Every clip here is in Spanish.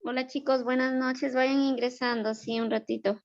Hola chicos, buenas noches. Vayan ingresando, sí, un ratito.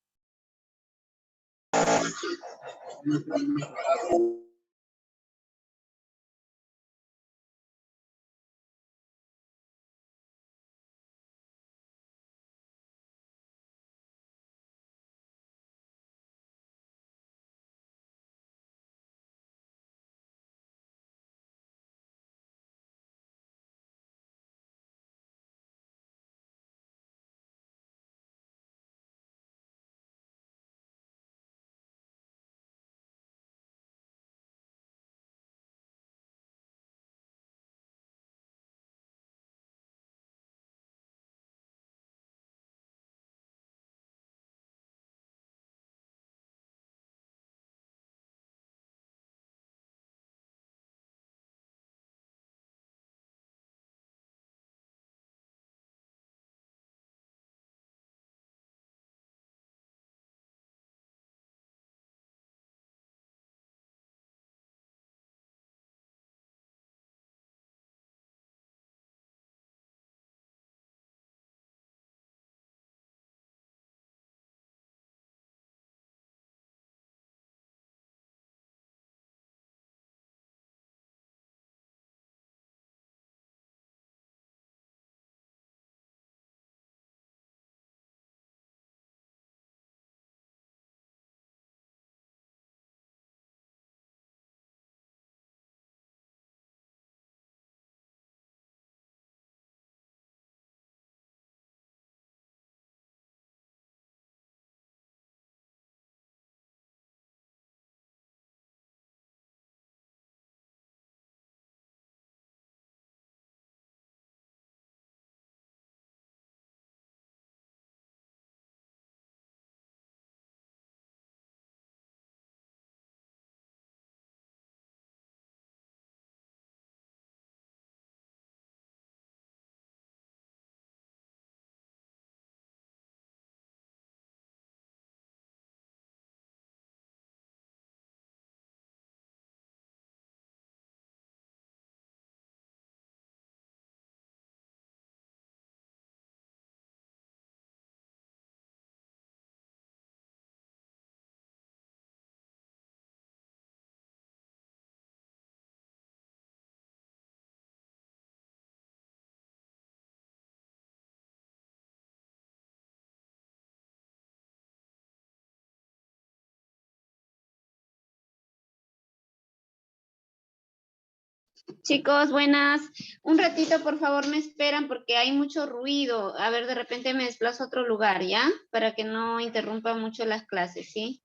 Chicos, buenas. Un ratito, por favor, me esperan porque hay mucho ruido. A ver, de repente me desplazo a otro lugar, ¿ya? Para que no interrumpa mucho las clases, ¿sí?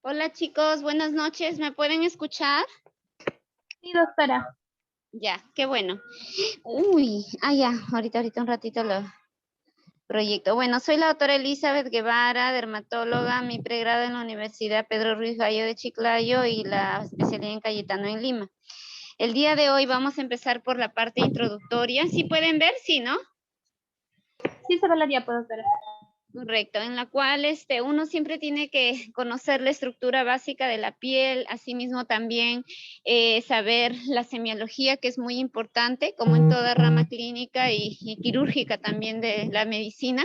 Hola chicos, buenas noches. ¿Me pueden escuchar? Sí, doctora. Ya, qué bueno. Uy, ya, ahorita un ratito lo proyecto. Bueno, soy la doctora Elizabeth Guevara, dermatóloga, mi pregrado en la Universidad Pedro Ruiz Gallo de Chiclayo y la especialidad en Cayetano en Lima. El día de hoy vamos a empezar por la parte introductoria. ¿Sí pueden ver? Sí, ¿no? Sí, se ve la diapo, doctora. Correcto, en la cual uno siempre tiene que conocer la estructura básica de la piel, asimismo también saber la semiología, que es muy importante, como en toda rama clínica y quirúrgica también de la medicina.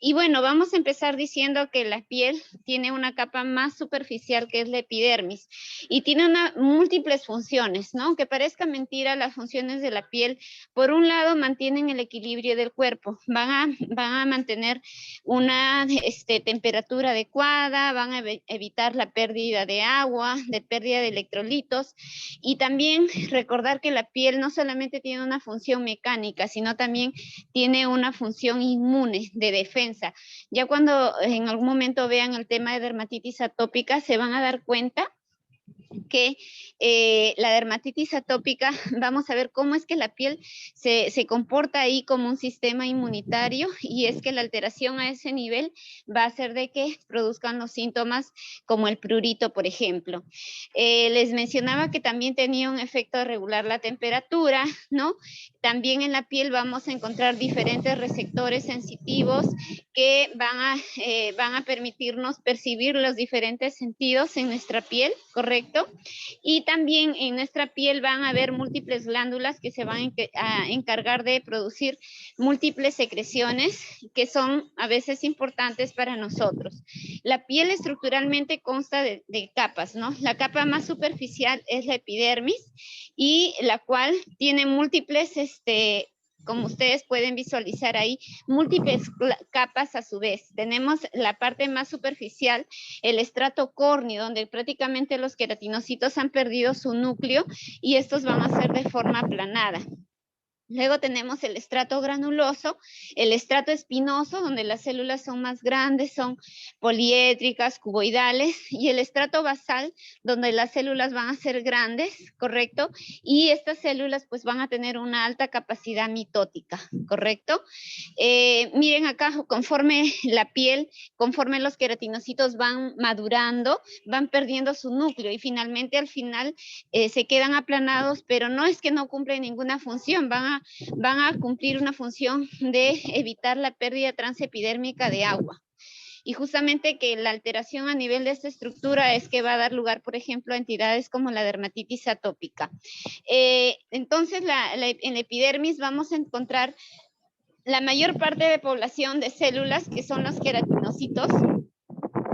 Y bueno, vamos a empezar diciendo que la piel tiene una capa más superficial que es la epidermis y tiene múltiples funciones, ¿no? Aunque parezca mentira, las funciones de la piel, por un lado, mantienen el equilibrio del cuerpo, van a mantener una temperatura adecuada, van a evitar la pérdida de agua, de pérdida de electrolitos y también recordar que la piel no solamente tiene una función mecánica, sino también tiene una función inmune de defensa. Ya cuando en algún momento vean el tema de dermatitis atópica, se van a dar cuenta que la dermatitis atópica, vamos a ver cómo es que la piel se comporta ahí como un sistema inmunitario y es que la alteración a ese nivel va a hacer de que produzcan los síntomas como el prurito, por ejemplo. Les mencionaba que también tenía un efecto de regular la temperatura, ¿no? También en la piel vamos a encontrar diferentes receptores sensitivos que van a permitirnos percibir los diferentes sentidos en nuestra piel, ¿correcto? Y también en nuestra piel van a haber múltiples glándulas que se van a encargar de producir múltiples secreciones que son a veces importantes para nosotros. La piel estructuralmente consta de capas, ¿no? La capa más superficial es la epidermis y la cual tiene múltiples como ustedes pueden visualizar ahí, múltiples capas a su vez. Tenemos la parte más superficial, el estrato córneo, donde prácticamente los queratinocitos han perdido su núcleo y estos van a ser de forma aplanada. Luego tenemos el estrato granuloso, el estrato espinoso, donde las células son más grandes, son poliédricas, cuboidales, y el estrato basal, donde las células van a ser grandes, ¿correcto? Y estas células pues van a tener una alta capacidad mitótica, ¿correcto? Miren acá, conforme la piel, conforme los queratinocitos van madurando, van perdiendo su núcleo y finalmente al final se quedan aplanados, pero no es que no cumplen ninguna función, van a cumplir una función de evitar la pérdida transepidérmica de agua. Y justamente que la alteración a nivel de esta estructura es que va a dar lugar, por ejemplo, a entidades como la dermatitis atópica. Entonces, en la epidermis vamos a encontrar la mayor parte de población de células, que son los queratinocitos,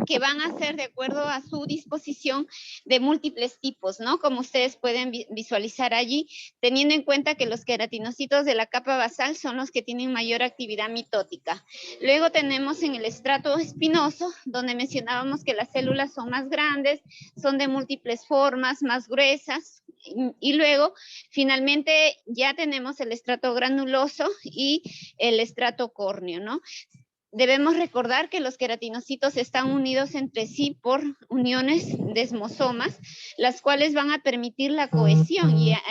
que van a ser de acuerdo a su disposición de múltiples tipos, ¿no? Como ustedes pueden visualizar allí, teniendo en cuenta que los queratinocitos de la capa basal son los que tienen mayor actividad mitótica. Luego tenemos en el estrato espinoso, donde mencionábamos que las células son más grandes, son de múltiples formas, más gruesas, y luego finalmente ya tenemos el estrato granuloso y el estrato córneo, ¿no? Debemos recordar que los queratinocitos están unidos entre sí por uniones desmosomas, las cuales van a permitir la cohesión y a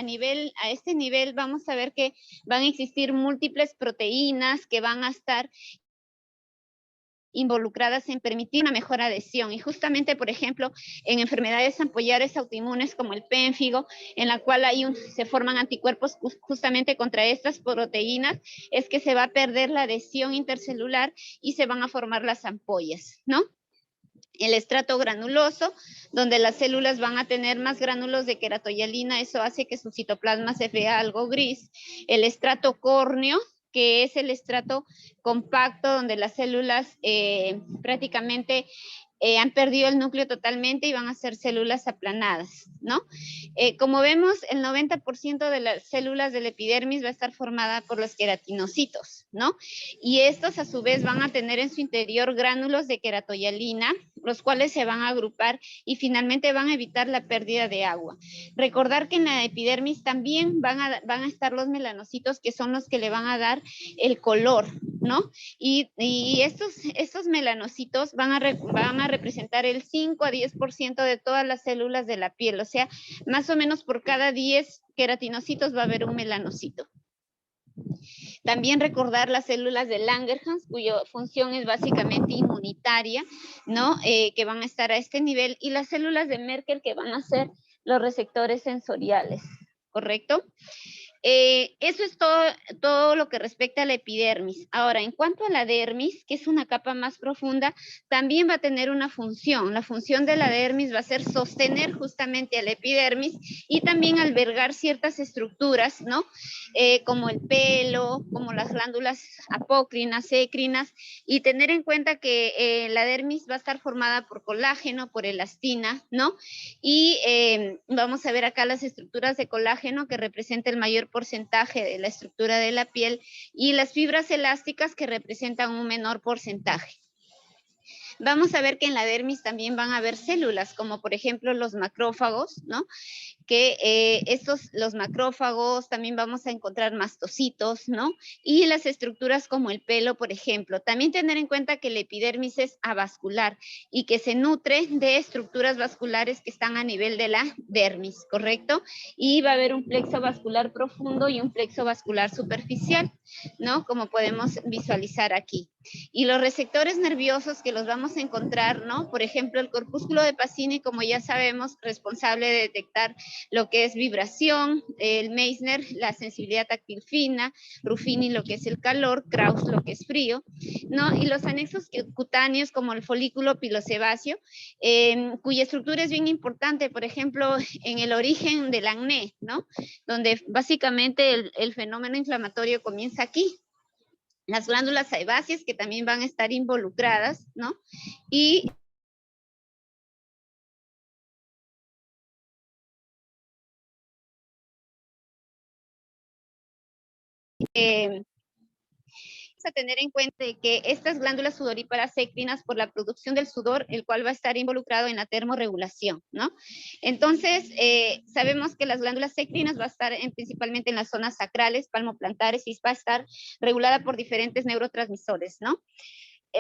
este nivel vamos a ver que van a existir múltiples proteínas que van a estar involucradas en permitir una mejor adhesión. Y justamente, por ejemplo, en enfermedades ampollares autoinmunes como el pénfigo, en la cual se forman anticuerpos justamente contra estas proteínas, es que se va a perder la adhesión intercelular y se van a formar las ampollas, ¿no? El estrato granuloso, donde las células van a tener más gránulos de queratoyalina, eso hace que su citoplasma se vea algo gris. El estrato córneo, que es el estrato compacto, donde las células prácticamente han perdido el núcleo totalmente y van a ser células aplanadas, ¿no? Como vemos, el 90% de las células del epidermis va a estar formada por los queratinocitos, ¿no? Y estos a su vez van a tener en su interior gránulos de queratoyalina, los cuales se van a agrupar y finalmente van a evitar la pérdida de agua. Recordar que en la epidermis también van a estar los melanocitos, que son los que le van a dar el color, ¿no? Y estos melanocitos van a representar el 5 a 10% de todas las células de la piel, o sea, más o menos por cada 10 queratinocitos va a haber un melanocito. También recordar las células de Langerhans, cuya función es básicamente inmunitaria, ¿no? Que van a estar a este nivel, y las células de Merkel, que van a ser los receptores sensoriales, ¿correcto? Eso es todo lo que respecta a la epidermis. Ahora, en cuanto a la dermis, que es una capa más profunda, también va a tener una función. La función de la dermis va a ser sostener justamente a la epidermis y también albergar ciertas estructuras, ¿no? Como el pelo, como las glándulas apócrinas, écrinas, y tener en cuenta que la dermis va a estar formada por colágeno, por elastina, ¿no? Y vamos a ver acá las estructuras de colágeno, que representa el mayor porcentaje de la estructura de la piel, y las fibras elásticas, que representan un menor porcentaje. Vamos a ver que en la dermis también van a haber células, como por ejemplo los macrófagos, ¿no? Que los macrófagos, también vamos a encontrar mastocitos, ¿no? Y las estructuras como el pelo, por ejemplo. También tener en cuenta que la epidermis es avascular y que se nutre de estructuras vasculares que están a nivel de la dermis, ¿correcto? Y va a haber un plexo vascular profundo y un plexo vascular superficial, ¿no? Como podemos visualizar aquí. Y los receptores nerviosos que los vamos a encontrar, ¿no? Por ejemplo, el corpúsculo de Pacini, como ya sabemos, responsable de detectar lo que es vibración, el Meissner, la sensibilidad táctil fina, Ruffini, lo que es el calor, Krauss, lo que es frío, ¿no? Y los anexos cutáneos, como el folículo pilosebáceo, cuya estructura es bien importante, por ejemplo, en el origen del acné, ¿no? Donde básicamente el fenómeno inflamatorio comienza aquí. Las glándulas sebáceas, que también van a estar involucradas, ¿no? Y a tener en cuenta que estas glándulas sudoríparas écrinas, por la producción del sudor, el cual va a estar involucrado en la termorregulación, ¿no? Entonces, sabemos que las glándulas écrinas va a estar principalmente en las zonas sacrales, palmoplantares, y va a estar regulada por diferentes neurotransmisores, ¿no?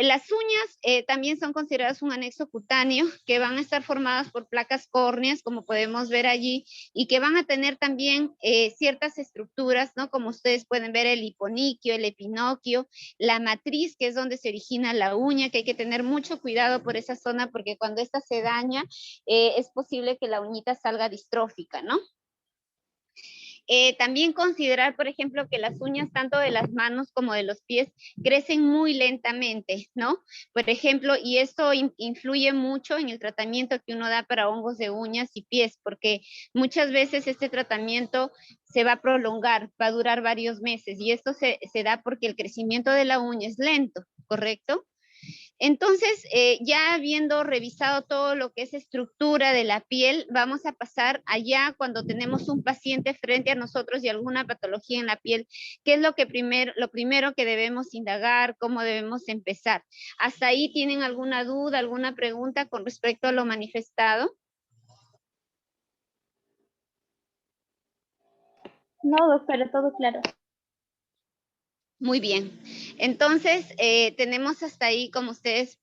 Las uñas también son consideradas un anexo cutáneo, que van a estar formadas por placas córneas, como podemos ver allí, y que van a tener también ciertas estructuras, ¿no? Como ustedes pueden ver, el hiponiquio, el epinoquio, la matriz, que es donde se origina la uña, que hay que tener mucho cuidado por esa zona, porque cuando esta se daña, es posible que la uñita salga distrófica, ¿no? También considerar, por ejemplo, que las uñas tanto de las manos como de los pies crecen muy lentamente, ¿no? Por ejemplo, y esto influye mucho en el tratamiento que uno da para hongos de uñas y pies, porque muchas veces este tratamiento se va a prolongar, va a durar varios meses, y esto se da porque el crecimiento de la uña es lento, ¿correcto? Entonces, ya habiendo revisado todo lo que es estructura de la piel, vamos a pasar allá cuando tenemos un paciente frente a nosotros y alguna patología en la piel. ¿Qué es lo primero que debemos indagar? ¿Cómo debemos empezar? ¿Hasta ahí tienen alguna duda, alguna pregunta con respecto a lo manifestado? No, doctora, todo claro. Muy bien. Entonces, tenemos hasta ahí, como ustedes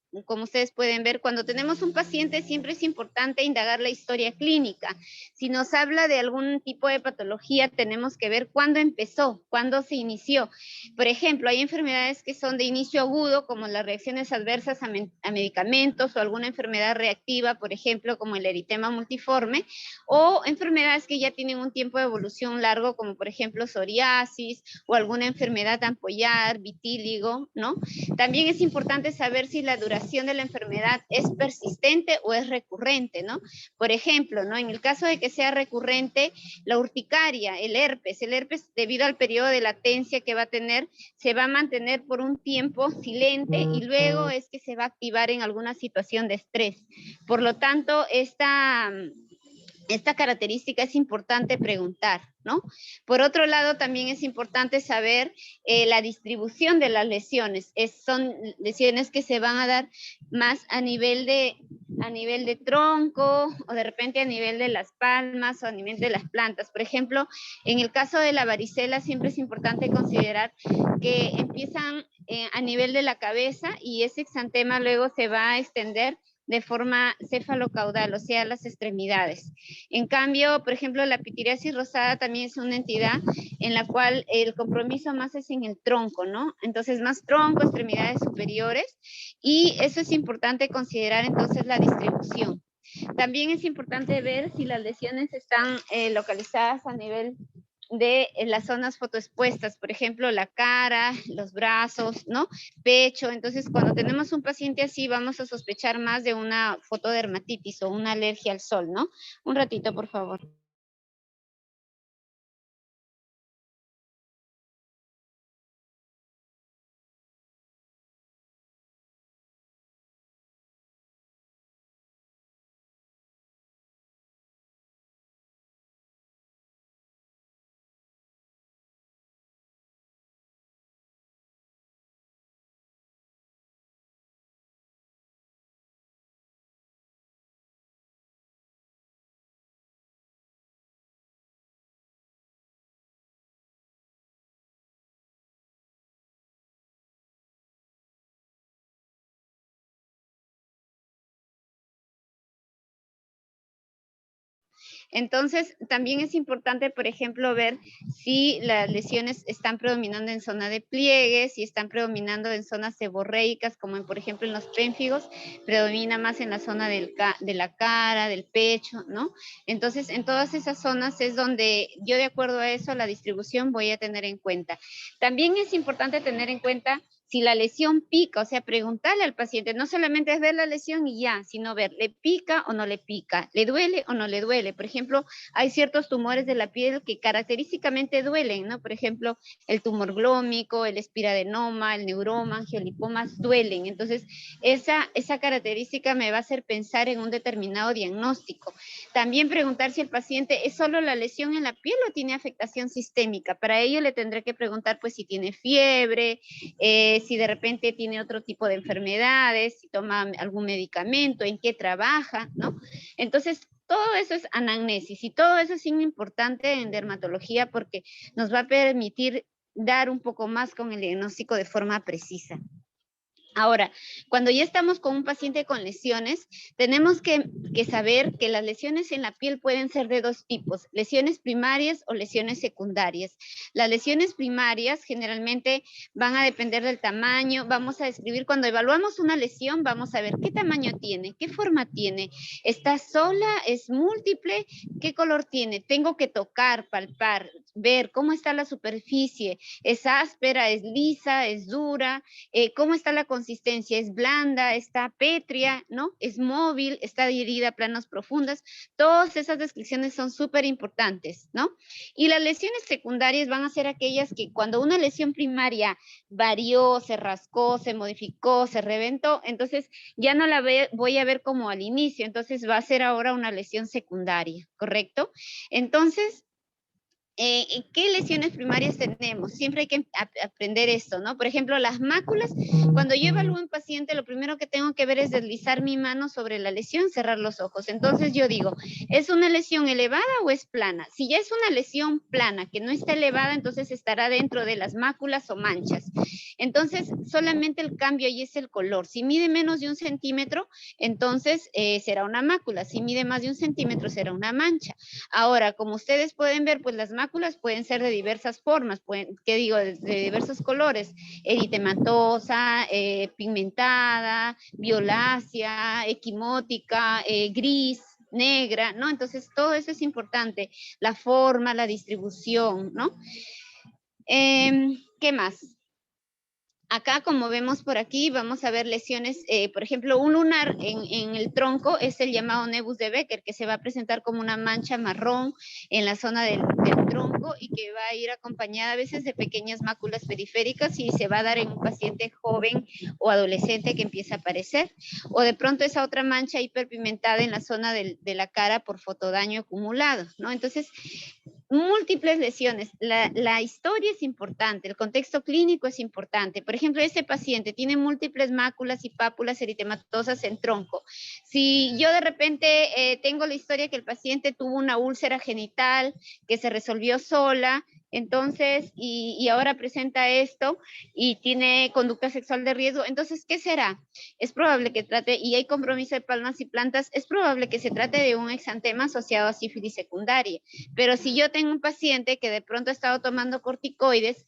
pueden ver, cuando tenemos un paciente siempre es importante indagar la historia clínica. Si nos habla de algún tipo de patología, tenemos que ver cuándo empezó, cuándo se inició. Por ejemplo, hay enfermedades que son de inicio agudo, como las reacciones adversas a medicamentos, o alguna enfermedad reactiva, por ejemplo, como el eritema multiforme, o enfermedades que ya tienen un tiempo de evolución largo, como por ejemplo psoriasis o alguna enfermedad ampollar, vitíligo, ¿no? También es importante saber si la duración de la enfermedad es persistente o es recurrente, ¿no? Por ejemplo, ¿no? En el caso de que sea recurrente, la urticaria, el herpes debido al periodo de latencia que va a tener, se va a mantener por un tiempo silente y luego es que se va a activar en alguna situación de estrés. Por lo tanto, esta característica es importante preguntar, ¿no? Por otro lado, también es importante saber la distribución de las lesiones. Son lesiones que se van a dar más a nivel de tronco, o de repente a nivel de las palmas, o a nivel de las plantas. Por ejemplo, en el caso de la varicela, siempre es importante considerar que empiezan a nivel de la cabeza, y ese exantema luego se va a extender de forma cefalocaudal, o sea, las extremidades. En cambio, por ejemplo, la pitiriasis rosada también es una entidad en la cual el compromiso más es en el tronco, ¿no? Entonces, más tronco, extremidades superiores, y eso es importante considerar entonces la distribución. También es importante ver si las lesiones están localizadas a nivel de las zonas fotoexpuestas, por ejemplo, la cara, los brazos, ¿no? Pecho. Entonces, cuando tenemos un paciente así, vamos a sospechar más de una fotodermatitis o una alergia al sol, ¿no? Un ratito, por favor. Entonces, también es importante, por ejemplo, ver si las lesiones están predominando en zona de pliegues, si están predominando en zonas seborreicas, como por ejemplo en los pénfigos, predomina más en la zona de la cara, del pecho, ¿no? Entonces, en todas esas zonas es donde yo, de acuerdo a eso, la distribución voy a tener en cuenta. También es importante tener en cuenta si la lesión pica, o sea, preguntarle al paciente, no solamente es ver la lesión y ya, sino ver, ¿le pica o no le pica? ¿Le duele o no le duele? Por ejemplo, hay ciertos tumores de la piel que característicamente duelen, ¿no? Por ejemplo, el tumor glómico, el espiradenoma, el neuroma, angiolipomas, duelen. Entonces, esa característica me va a hacer pensar en un determinado diagnóstico. También preguntar si el paciente es solo la lesión en la piel o tiene afectación sistémica. Para ello le tendré que preguntar, pues, si tiene fiebre, si de repente tiene otro tipo de enfermedades, si toma algún medicamento, en qué trabaja, ¿no? Entonces, todo eso es anamnesis, y todo eso es importante en dermatología porque nos va a permitir dar un poco más con el diagnóstico de forma precisa. Ahora, cuando ya estamos con un paciente con lesiones, tenemos que saber que las lesiones en la piel pueden ser de dos tipos, lesiones primarias o lesiones secundarias. Las lesiones primarias generalmente van a depender del tamaño. Vamos a describir, cuando evaluamos una lesión, vamos a ver qué tamaño tiene, qué forma tiene, está sola, es múltiple, qué color tiene. Tengo que tocar, palpar, ver cómo está la superficie, es áspera, es lisa, es dura, cómo está la consistencia, es blanda, está pétrea, ¿no? Es móvil, está adherida a planos profundas. Todas esas descripciones son súper importantes, ¿no? Y las lesiones secundarias van a ser aquellas que cuando una lesión primaria varió, se rascó, se modificó, se reventó, entonces ya no la voy a ver como al inicio, entonces va a ser ahora una lesión secundaria, ¿correcto? Entonces, ¿qué lesiones primarias tenemos? Siempre hay que aprender esto, ¿no? Por ejemplo, las máculas. Cuando yo evalúo a un paciente, lo primero que tengo que ver es deslizar mi mano sobre la lesión, cerrar los ojos. Entonces yo digo, ¿es una lesión elevada o es plana? Si ya es una lesión plana, que no está elevada, entonces estará dentro de las máculas o manchas. Entonces, solamente el cambio ahí es el color. Si mide menos de 1 centímetro, entonces será una mácula. Si mide más de 1 centímetro, será una mancha. Ahora, como ustedes pueden ver, pues las máculas pueden ser de diversas formas, ¿qué digo? De diversos colores, eritematosa, pigmentada, violácea, equimótica, gris, negra, ¿no? Entonces, todo eso es importante, la forma, la distribución, ¿no? ¿Qué más? Acá, como vemos por aquí, vamos a ver lesiones, por ejemplo, un lunar en el tronco es el llamado nevus de Becker, que se va a presentar como una mancha marrón en la zona del tronco y que va a ir acompañada a veces de pequeñas máculas periféricas y se va a dar en un paciente joven o adolescente que empieza a aparecer. O de pronto esa otra mancha hiperpigmentada en la zona de la cara por fotodaño acumulado, ¿no? Entonces, múltiples lesiones. La historia es importante, el contexto clínico es importante. Por ejemplo, este paciente tiene múltiples máculas y pápulas eritematosas en tronco. Si yo de repente tengo la historia que el paciente tuvo una úlcera genital que se resolvió sola, entonces, y ahora presenta esto y tiene conducta sexual de riesgo, entonces, ¿qué será? Es probable que trate, y hay compromiso de palmas y plantas, es probable que se trate de un exantema asociado a sífilis secundaria. Pero si yo tengo un paciente que de pronto ha estado tomando corticoides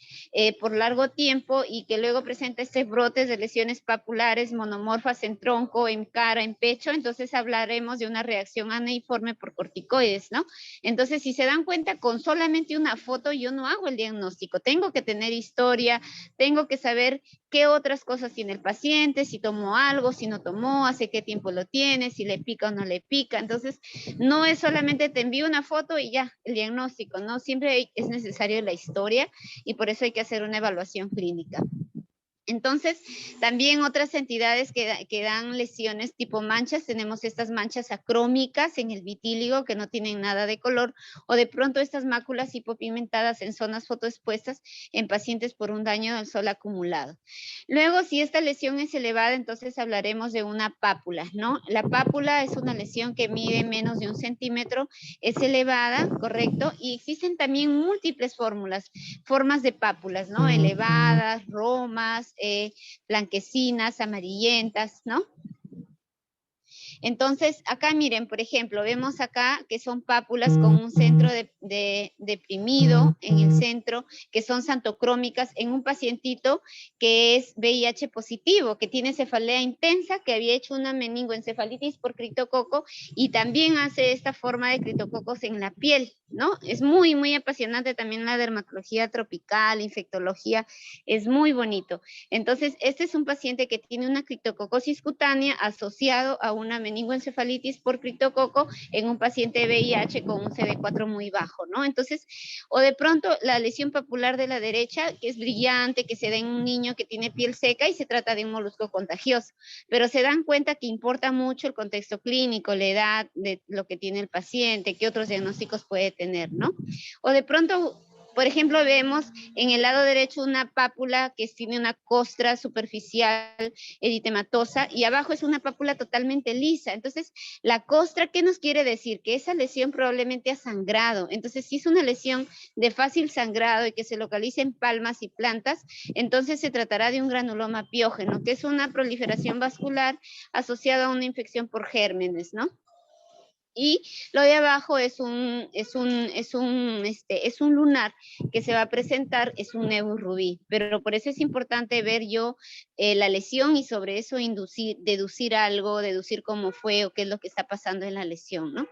por largo tiempo y que luego presenta estos brotes de lesiones papulares monomorfas en tronco, en cara, en pecho, entonces hablaremos de una reacción aneiforme por corticoides, ¿no? Entonces, si se dan cuenta, con solamente una foto yo no hago el diagnóstico. Tengo que tener historia, tengo que saber qué otras cosas tiene el paciente, si tomó algo, si no tomó, hace qué tiempo lo tiene, si le pica o no le pica. Entonces, no es solamente te envío una foto y ya, el diagnóstico, ¿no? Siempre es necesario la historia y por eso hay que hacer una evaluación clínica. Entonces, también otras entidades que dan lesiones tipo manchas, tenemos estas manchas acrómicas en el vitíligo que no tienen nada de color, o de pronto estas máculas hipopigmentadas en zonas fotoexpuestas en pacientes por un daño del sol acumulado. Luego, si esta lesión es elevada, entonces hablaremos de una pápula, ¿no? La pápula es una lesión que mide menos de 1 centímetro, es elevada, ¿correcto? Y existen también múltiples formas de pápulas, ¿no? Elevadas, romas, blanquecinas, amarillentas, ¿no? Entonces, acá miren, por ejemplo, vemos acá que son pápulas con un centro deprimido en el centro, que son santocrómicas en un pacientito que es VIH positivo, que tiene cefalea intensa, que había hecho una meningoencefalitis por criptococo y también hace esta forma de criptococos en la piel, ¿no? Es muy, muy apasionante también la dermatología tropical, infectología, es muy bonito. Entonces, este es un paciente que tiene una criptococosis cutánea asociado a una meningoencefalitis por criptococo en un paciente VIH con un CD4 muy bajo, ¿no? Entonces, o de pronto la lesión papular de la derecha, que es brillante, que se da en un niño que tiene piel seca y se trata de un molusco contagioso, pero se dan cuenta que importa mucho el contexto clínico, la edad de lo que tiene el paciente, qué otros diagnósticos puede tener, ¿no? O de pronto, por ejemplo, vemos en el lado derecho una pápula que tiene una costra superficial eritematosa y abajo es una pápula totalmente lisa. Entonces, la costra, ¿qué nos quiere decir? Que esa lesión probablemente ha sangrado. Entonces, si es una lesión de fácil sangrado y que se localiza en palmas y plantas, entonces se tratará de un granuloma piógeno, que es una proliferación vascular asociada a una infección por gérmenes, ¿no? Y lo de abajo es un lunar que se va a presentar, es un nevus rubí, pero por eso es importante ver yo la lesión y sobre eso deducir algo, deducir cómo fue o qué es lo que está pasando en la lesión, ¿no?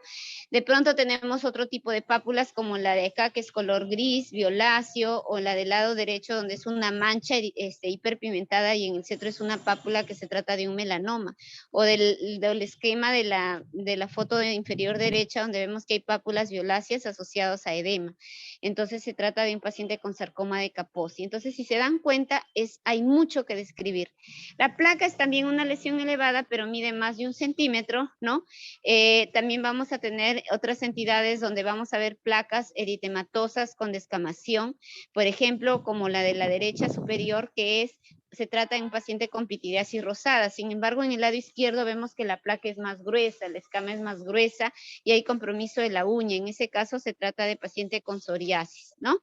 De pronto tenemos otro tipo de pápulas como la de acá, que es color gris, violáceo, o la del lado derecho, donde es una mancha hiperpigmentada y en el centro es una pápula que se trata de un melanoma, o del esquema de la foto inferior derecha, donde vemos que hay pápulas violáceas asociadas a edema. Entonces se trata de un paciente con sarcoma de Kaposi. Entonces, si se dan cuenta, hay mucho que describir. La placa es también una lesión elevada, pero mide más de 1 centímetro, ¿no? También vamos a tener otras entidades donde vamos a ver placas eritematosas con descamación, por ejemplo, como la de la derecha superior, que se trata de un paciente con pityriasis rosada. Sin embargo, en el lado izquierdo vemos que la placa es más gruesa, la escama es más gruesa y hay compromiso de la uña. En ese caso se trata de paciente con psoriasis, ¿no?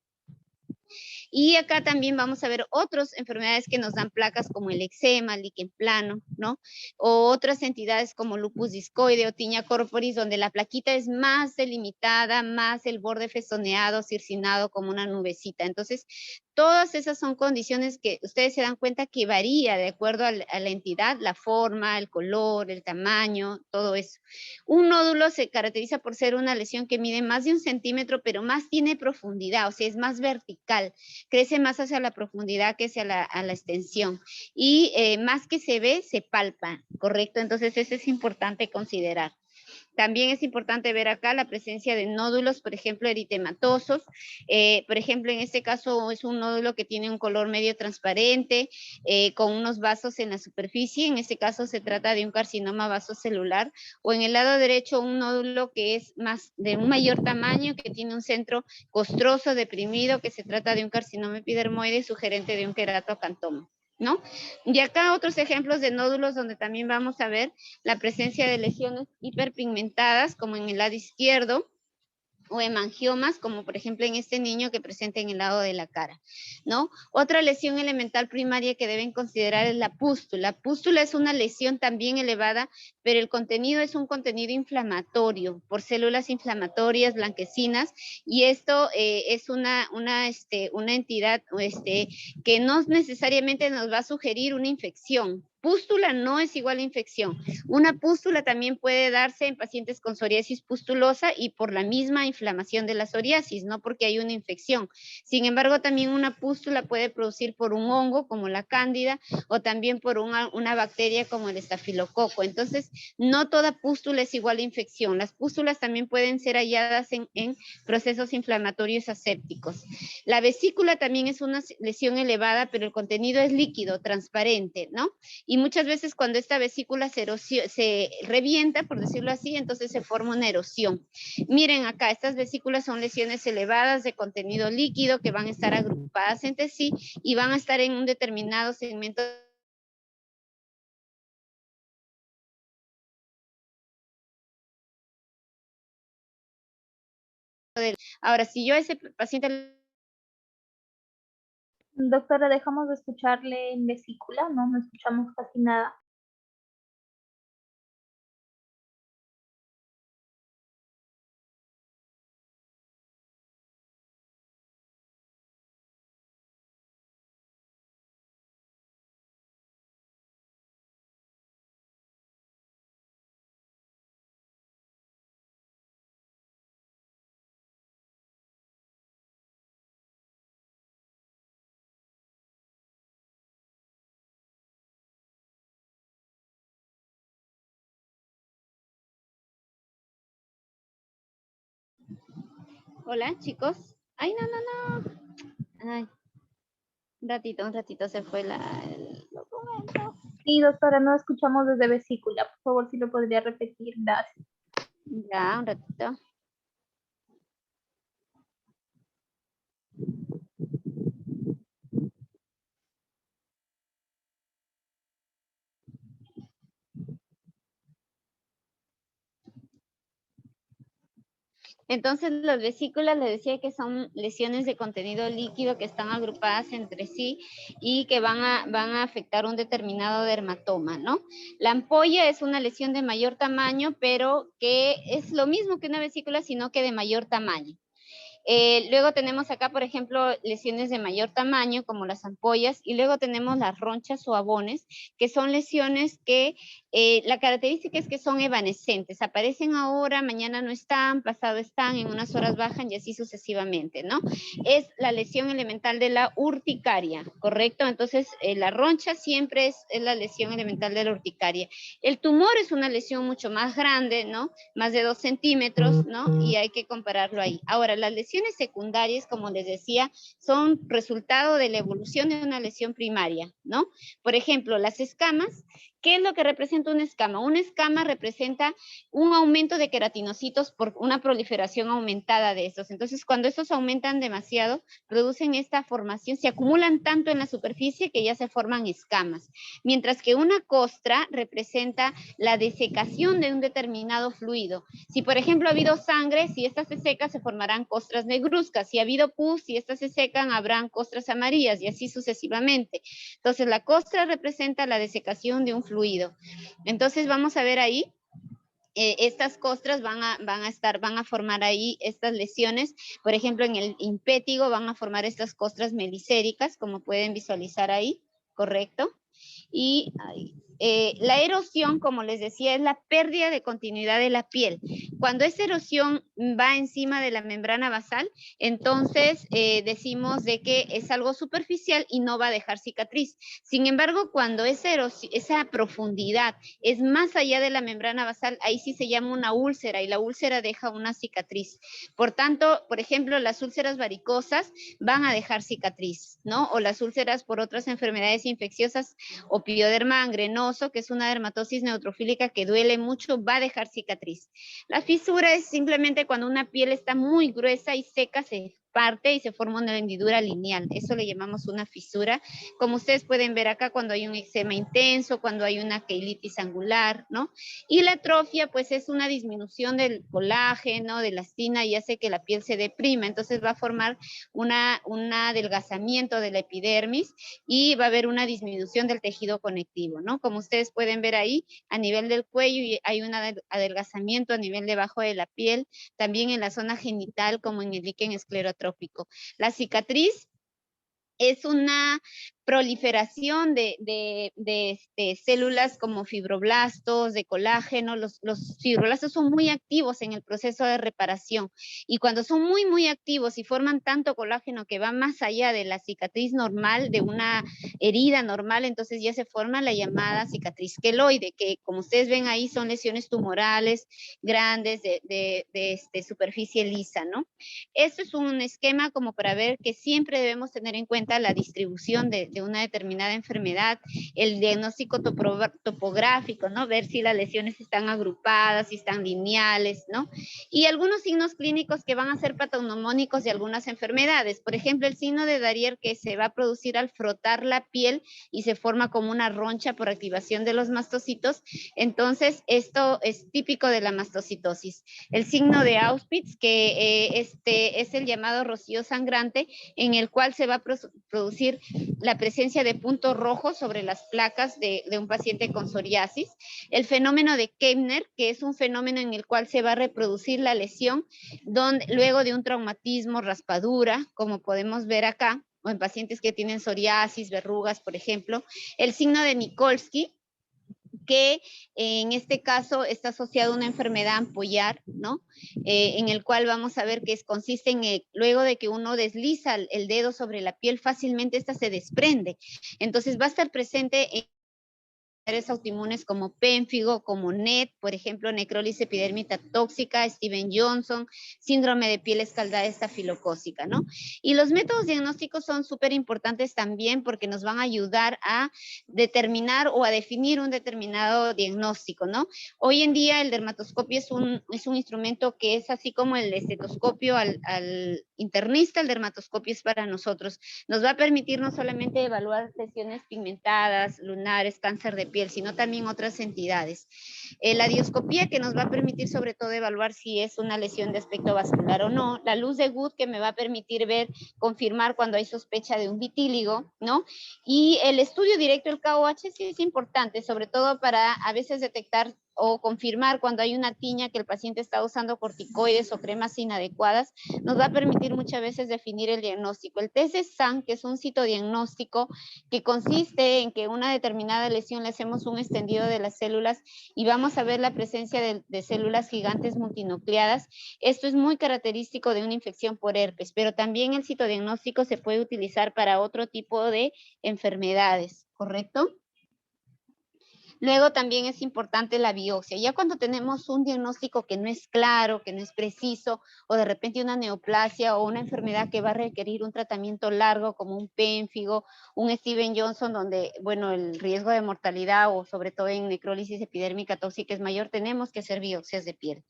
Y acá también vamos a ver otras enfermedades que nos dan placas como el eczema, líquen plano, ¿no? O otras entidades como lupus discoide o tiña corporis, donde la plaquita es más delimitada, más el borde festoneado, circinado como una nubecita. Entonces, Todas esas son condiciones que ustedes se dan cuenta que varía de acuerdo a la entidad, la forma, el color, el tamaño, todo eso. Un nódulo se caracteriza por ser una lesión que mide más de 1 centímetro, pero más tiene profundidad, o sea, es más vertical, crece más hacia la profundidad que hacia la extensión. Y más que se ve, se palpa, ¿correcto? Entonces, eso es importante considerar. También es importante ver acá la presencia de nódulos, por ejemplo, eritematosos. Por ejemplo, en este caso es un nódulo que tiene un color medio transparente, con unos vasos en la superficie. En este caso se trata de un carcinoma vasocelular. O en el lado derecho, un nódulo que es de un mayor tamaño, que tiene un centro costroso, deprimido, que se trata de un carcinoma epidermoide sugerente de un queratocantoma, ¿no? Y acá otros ejemplos de nódulos donde también vamos a ver la presencia de lesiones hiperpigmentadas, como en el lado izquierdo, o hemangiomas, como por ejemplo en este niño que presenta en el lado de la cara, ¿no? Otra lesión elemental primaria que deben considerar es la pústula. Pústula es una lesión también elevada, pero el contenido es un contenido inflamatorio por células inflamatorias blanquecinas, y esto es una entidad que no necesariamente nos va a sugerir una infección. Pústula no es igual a infección. Una pústula también puede darse en pacientes con psoriasis pustulosa y por la misma inflamación de la psoriasis, no porque hay una infección. Sin embargo, también una pústula puede producir por un hongo como la cándida, o también por una bacteria como el estafilococo. Entonces, no toda pústula es igual a infección. Las pústulas también pueden ser halladas en procesos inflamatorios asépticos. La vesícula también es una lesión elevada, pero el contenido es líquido, transparente, ¿no? Y muchas veces cuando esta vesícula se revienta, por decirlo así, entonces se forma una erosión. Miren acá, estas vesículas son lesiones elevadas de contenido líquido que van a estar agrupadas entre sí y van a estar en un determinado segmento. Ahora, si yo a ese paciente... Doctora, dejamos de escucharle en vesícula, no escuchamos casi nada. Hola, chicos. Ay, no. Ay, un ratito se fue el documento. Sí, doctora, no escuchamos desde vesícula. Por favor, si lo podría repetir. Gracias. Ya, un ratito. Entonces, las vesículas, les decía que son lesiones de contenido líquido que están agrupadas entre sí y que van a afectar un determinado dermatoma, ¿no? La ampolla es una lesión de mayor tamaño, pero que es lo mismo que una vesícula, sino que de mayor tamaño. Luego tenemos acá, por ejemplo, lesiones de mayor tamaño, como las ampollas, y luego tenemos las ronchas o abones, que son lesiones que la característica es que son evanescentes, aparecen ahora, mañana no están, pasado están, en unas horas bajan y así sucesivamente, ¿no? Es la lesión elemental de la urticaria, ¿correcto? Entonces, la roncha siempre es la lesión elemental de la urticaria. El tumor es una lesión mucho más grande, ¿no? Más de 2 centímetros, ¿no? Y hay que compararlo ahí. Ahora, las lesiones secundarias, como les decía, son resultado de la evolución de una lesión primaria, ¿no? Por ejemplo, las escamas. ¿Qué es lo que representa una escama? Una escama representa un aumento de queratinocitos por una proliferación aumentada de estos. Entonces, cuando estos aumentan demasiado, producen esta formación, se acumulan tanto en la superficie que ya se forman escamas. Mientras que una costra representa la desecación de un determinado fluido. Si, por ejemplo, ha habido sangre, si esta se seca, se formarán costras negruzcas. Si ha habido pus, si estas se secan, habrán costras amarillas y así sucesivamente. Entonces, la costra representa la desecación de un fluido. Entonces, vamos a ver ahí estas costras van a formar ahí estas lesiones. Por ejemplo, en el impétigo van a formar estas costras melicéricas, como pueden visualizar ahí, ¿correcto? Y la erosión, como les decía, es la pérdida de continuidad de la piel. Cuando esa erosión va encima de la membrana basal, entonces decimos de que es algo superficial y no va a dejar cicatriz. Sin embargo, cuando esa profundidad es más allá de la membrana basal, ahí sí se llama una úlcera y la úlcera deja una cicatriz. Por tanto, por ejemplo, las úlceras varicosas van a dejar cicatriz, ¿no? O las úlceras por otras enfermedades infecciosas o pioderma gangrenoso, que es una dermatosis neutrofílica que duele mucho, va a dejar cicatriz. La fisura es simplemente cuando una piel está muy gruesa y seca, se parte y se forma una hendidura lineal. Eso le llamamos una fisura. Como ustedes pueden ver acá, cuando hay un eczema intenso, cuando hay una queilitis angular, ¿no? Y la atrofia, pues es una disminución del colágeno, de elastina y hace que la piel se deprima. Entonces va a formar un adelgazamiento de la epidermis y va a haber una disminución del tejido conectivo, ¿no? Como ustedes pueden ver ahí, a nivel del cuello hay un adelgazamiento a nivel debajo de la piel, también en la zona genital, como en el líquen esclerotrófico. La cicatriz es una proliferación de células como fibroblastos, de colágeno. Los fibroblastos son muy activos en el proceso de reparación y cuando son muy, muy activos y forman tanto colágeno que va más allá de la cicatriz normal, de una herida normal, entonces ya se forma la llamada cicatriz queloide, que como ustedes ven ahí son lesiones tumorales grandes de superficie lisa, ¿no? Esto es un esquema como para ver que siempre debemos tener en cuenta la distribución de una determinada enfermedad, el diagnóstico topográfico, ¿no? Ver si las lesiones están agrupadas, si están lineales, ¿no? Y algunos signos clínicos que van a ser patognomónicos de algunas enfermedades. Por ejemplo, el signo de Darrier que se va a producir al frotar la piel y se forma como una roncha por activación de los mastocitos. Entonces, esto es típico de la mastocitosis. El signo de Auspitz, que es el llamado rocío sangrante, en el cual se va a producir la presencia de puntos rojos sobre las placas de un paciente con psoriasis. El fenómeno de Kempner, que es un fenómeno en el cual se va a reproducir la lesión luego de un traumatismo, raspadura, como podemos ver acá, o en pacientes que tienen psoriasis, verrugas, por ejemplo. El signo de Nikolsky, que en este caso está asociado a una enfermedad ampollar, ¿no? En el cual vamos a ver que consiste en luego de que uno desliza el dedo sobre la piel, fácilmente esta se desprende. Entonces va a estar presente en autoinmunes como pénfigo, como NET, por ejemplo, necrólisis epidérmica tóxica, Steven Johnson, síndrome de piel escaldada estafilocócica, ¿no? Y los métodos diagnósticos son súper importantes también porque nos van a ayudar a determinar o a definir un determinado diagnóstico, ¿no? Hoy en día el dermatoscopio es un instrumento que es así como el estetoscopio al internista, el dermatoscopio es para nosotros. Nos va a permitir no solamente evaluar lesiones pigmentadas, lunares, cáncer de piel, sino también otras entidades. La dioscopía, que nos va a permitir sobre todo evaluar si es una lesión de aspecto vascular o no. La luz de Wood, que me va a permitir confirmar cuando hay sospecha de un vitíligo, ¿no? Y el estudio directo del KOH sí es importante, sobre todo para a veces detectar o confirmar cuando hay una tiña que el paciente está usando corticoides o cremas inadecuadas, nos va a permitir muchas veces definir el diagnóstico. El test de SAN, que es un citodiagnóstico que consiste en que una determinada lesión le hacemos un extendido de las células y vamos a ver la presencia de células gigantes multinucleadas. Esto es muy característico de una infección por herpes, pero también el citodiagnóstico se puede utilizar para otro tipo de enfermedades, ¿correcto? Luego también es importante la biopsia. Ya cuando tenemos un diagnóstico que no es claro, que no es preciso, o de repente una neoplasia o una enfermedad que va a requerir un tratamiento largo como un pénfigo, un Steven Johnson, donde, bueno, el riesgo de mortalidad o sobre todo en necrólisis epidérmica tóxica es mayor, tenemos que hacer biopsias de piel,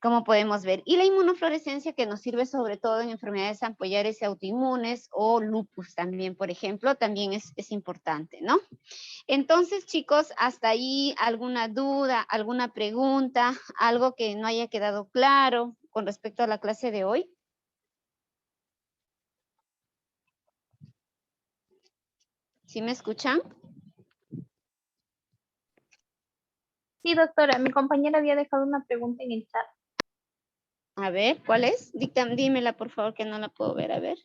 como podemos ver. Y la inmunofluorescencia, que nos sirve sobre todo en enfermedades ampollares y autoinmunes o lupus también, por ejemplo, también es importante, ¿no? Entonces, chicos, hasta ahí alguna duda, alguna pregunta, algo que no haya quedado claro con respecto a la clase de hoy. ¿Sí me escuchan? Sí, doctora, mi compañera había dejado una pregunta en el chat. A ver, ¿cuál es? Dímela, por favor, que no la puedo ver. A ver.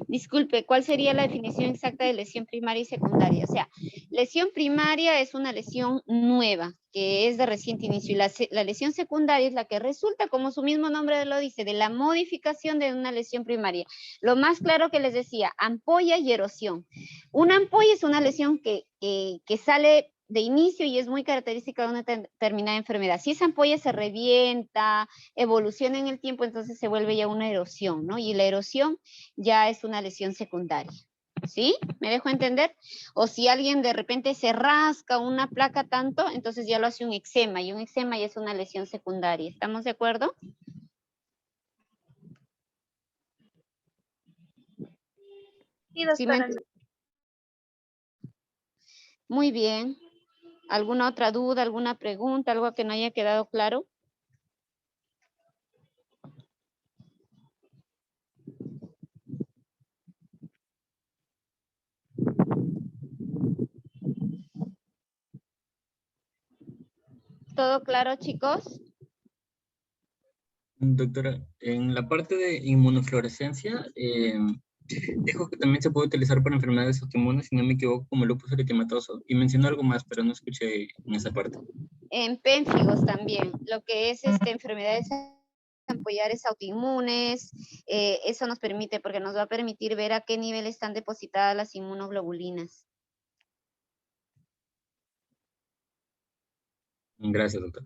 Disculpe, ¿cuál sería la definición exacta de lesión primaria y secundaria? O sea, lesión primaria es una lesión nueva, que es de reciente inicio, y la lesión secundaria es la que resulta, como su mismo nombre lo dice, de la modificación de una lesión primaria. Lo más claro que les decía, ampolla y erosión. Una ampolla es una lesión que sale de inicio y es muy característica de una determinada enfermedad. Si esa ampolla se revienta, evoluciona en el tiempo, entonces se vuelve ya una erosión, ¿no? Y la erosión ya es una lesión secundaria. ¿Sí? ¿Me dejo entender? O si alguien de repente se rasca una placa tanto, entonces ya lo hace un eczema, y un eczema ya es una lesión secundaria. ¿Estamos de acuerdo? Sí, ¿Sí me doctora. entiende? Muy bien. ¿Alguna otra duda, alguna pregunta, algo que no haya quedado claro? ¿Todo claro, chicos? Doctora, en la parte de inmunofluorescencia, dijo que también se puede utilizar para enfermedades autoinmunes, si no me equivoco, como lupus eritematoso, y mencionó algo más, pero no escuché en esa parte. En pénfigos también, lo que es enfermedades ampollares autoinmunes, eso nos permite, porque nos va a permitir ver a qué nivel están depositadas las inmunoglobulinas. Gracias, doctora.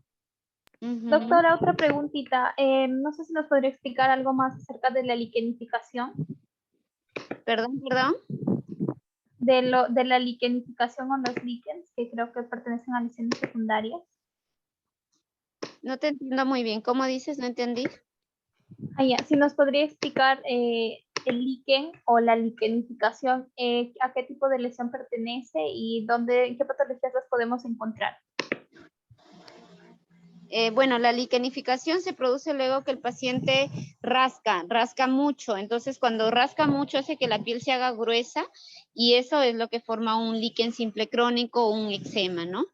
Doctora, otra preguntita. No sé si nos podría explicar algo más acerca de la liquenificación. Perdón. De la liquenificación o los líquens, que creo que pertenecen a lesiones secundarias. No te entiendo muy bien. ¿Cómo dices? No entendí. Ya. Si nos podría explicar el líquen o la liquenificación, a qué tipo de lesión pertenece y en qué patologías las podemos encontrar. Bueno, la liquenificación se produce luego que el paciente rasca mucho. Entonces, cuando rasca mucho hace que la piel se haga gruesa y eso es lo que forma un líquen simple crónico o un eczema, ¿no?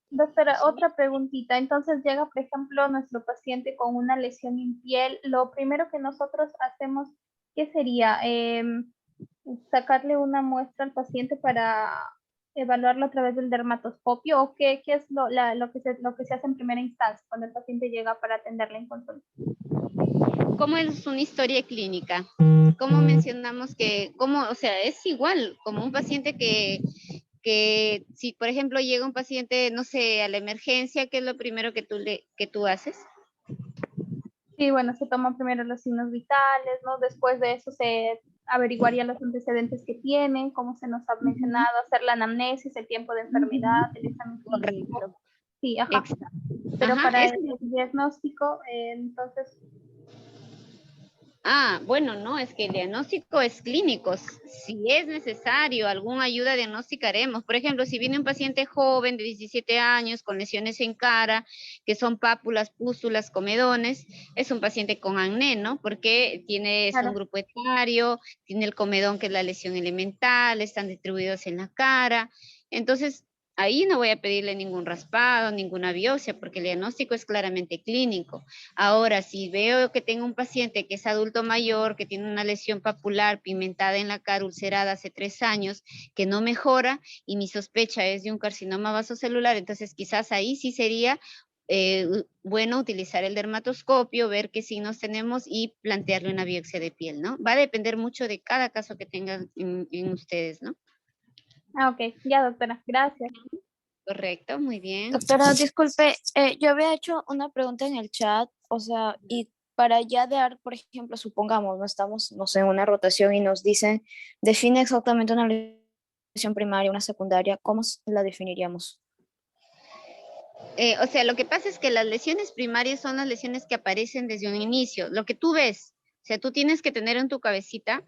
Doctora, otra preguntita. Entonces llega, por ejemplo, nuestro paciente con una lesión en piel. Lo primero que nosotros hacemos, ¿qué sería? ¿Sacarle una muestra al paciente para evaluarlo a través del dermatoscopio? ¿O qué es lo que se hace en primera instancia cuando el paciente llega para atenderle en consulta? ¿Cómo es una historia clínica? ¿Cómo mencionamos o sea, es igual como un paciente que si, por ejemplo, llega un paciente, no sé, a la emergencia, ¿qué es lo primero que tú haces? Sí, bueno, se toman primero los signos vitales, ¿no? Después de eso se averiguaría los antecedentes que tienen, como se nos ha mencionado, hacer la anamnesis, el tiempo de enfermedad, el examen clínico. Correcto. Sí, ajá. Exacto. Pero Ajá, para el diagnóstico, entonces, bueno, no, es que el diagnóstico es clínico. Si es necesario alguna ayuda diagnóstica haremos. Por ejemplo, si viene un paciente joven de 17 años con lesiones en cara, que son pápulas, pústulas, comedones, es un paciente con acné, ¿no? Porque es un claro. grupo etario, tiene el comedón que es la lesión elemental, están distribuidos en la cara. Entonces, ahí no voy a pedirle ningún raspado, ninguna biopsia, porque el diagnóstico es claramente clínico. Ahora, si veo que tengo un paciente que es adulto mayor, que tiene una lesión papular pigmentada en la cara, ulcerada hace 3 años, que no mejora y mi sospecha es de un carcinoma vasocelular, entonces quizás ahí sí sería bueno utilizar el dermatoscopio, ver qué signos tenemos y plantearle una biopsia de piel, ¿no? Va a depender mucho de cada caso que tengan en ustedes, ¿no? Ok, ya doctora, gracias. Correcto, muy bien. Doctora, disculpe, yo había hecho una pregunta en el chat, o sea, y para ya dar, por ejemplo, supongamos, no estamos, no sé, en una rotación y nos dicen, define exactamente una lesión primaria, una secundaria, ¿cómo la definiríamos? O sea, lo que pasa es que las lesiones primarias son las lesiones que aparecen desde un inicio, lo que tú ves. O sea, tú tienes que tener en tu cabecita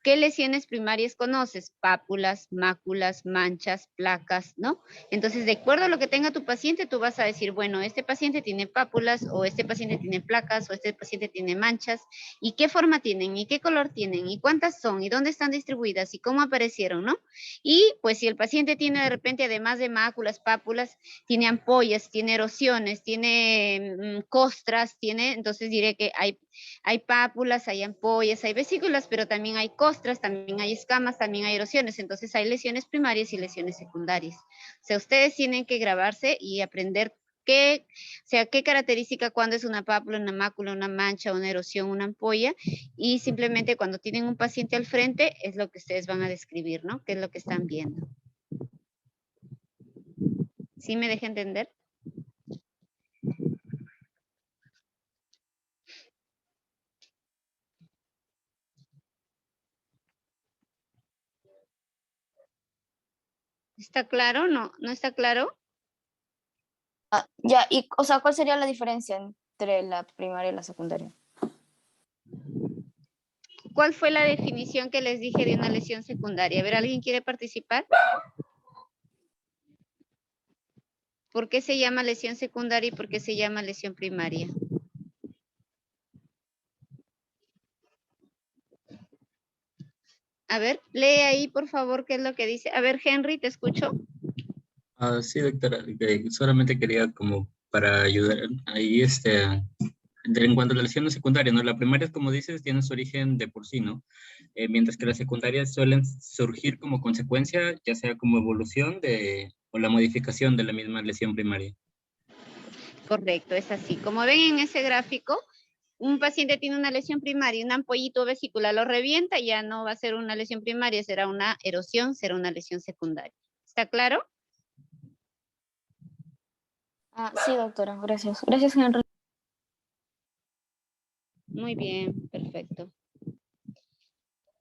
¿Qué lesiones primarias conoces? Pápulas, máculas, manchas, placas, ¿no? Entonces, de acuerdo a lo que tenga tu paciente, tú vas a decir, bueno, este paciente tiene pápulas, o este paciente tiene placas, o este paciente tiene manchas, y qué forma tienen, y qué color tienen, y cuántas son, y dónde están distribuidas, y cómo aparecieron, ¿no? Y pues si el paciente tiene de repente, además de máculas, pápulas, tiene ampollas, tiene erosiones, tiene costras, entonces diré que hay pápulas, hay ampollas, hay vesículas, pero también hay costras, también hay escamas, también hay erosiones. Entonces hay lesiones primarias y lesiones secundarias. O sea, ustedes tienen que grabarse y aprender qué característica, cuándo es una pápula, una mácula, una mancha, una erosión, una ampolla. Y simplemente cuando tienen un paciente al frente es lo que ustedes van a describir, ¿no? ¿Qué es lo que están viendo? ¿Sí me deja entender? ¿Está claro? ¿No? ¿No está claro? Ya, y, o sea, ¿cuál sería la diferencia entre la primaria y la secundaria? ¿Cuál fue la definición que les dije de una lesión secundaria? A ver, ¿alguien quiere participar? ¿Por qué se llama lesión secundaria y por qué se llama lesión primaria? A ver, lee ahí, por favor, qué es lo que dice. A ver, Henry, te escucho. Sí, doctora, solamente quería como para ayudar ahí, en cuanto a la lesión secundaria, ¿no? La primaria, como dices, tiene su origen de por sí, ¿no? Mientras que las secundarias suelen surgir como consecuencia, ya sea como evolución o la modificación de la misma lesión primaria. Correcto, es así. Como ven en ese gráfico, un paciente tiene una lesión primaria, un ampollito vesícula lo revienta, ya no va a ser una lesión primaria, será una erosión, será una lesión secundaria. ¿Está claro? Sí, doctora, gracias. Gracias, Henry. Muy bien, perfecto.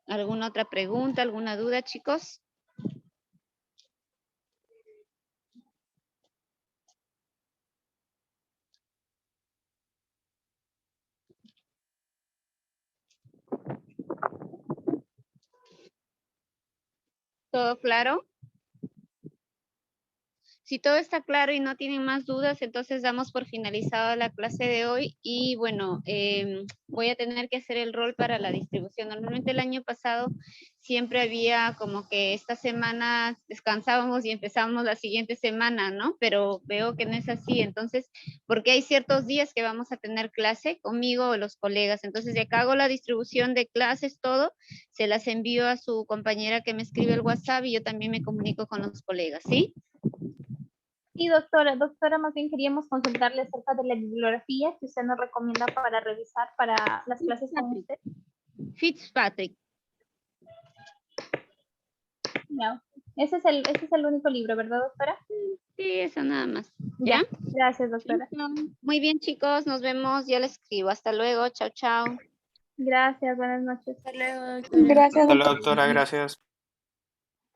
¿Alguna otra pregunta, alguna duda, chicos? ¿Todo claro? Si todo está claro y no tienen más dudas, entonces damos por finalizada la clase de hoy y bueno, voy a tener que hacer el rol para la distribución. Normalmente el año pasado siempre había como que esta semana descansábamos y empezábamos la siguiente semana, ¿no? Pero veo que no es así, entonces, porque hay ciertos días que vamos a tener clase conmigo o los colegas, entonces de acá hago la distribución de clases, todo, se las envío a su compañera que me escribe el WhatsApp y yo también me comunico con los colegas, ¿sí? Sí, doctora, más bien queríamos consultarle acerca de la bibliografía que usted nos recomienda para revisar para las clases con usted. Fitzpatrick. No. Ese es el único libro, ¿verdad, doctora? Sí, eso nada más. ¿Ya? Gracias, doctora. Muy bien, chicos, nos vemos. Ya les escribo. Hasta luego. Chao, chao. Gracias, buenas noches. Hasta luego, doctora. Gracias, Hasta luego, doctora. doctora, gracias.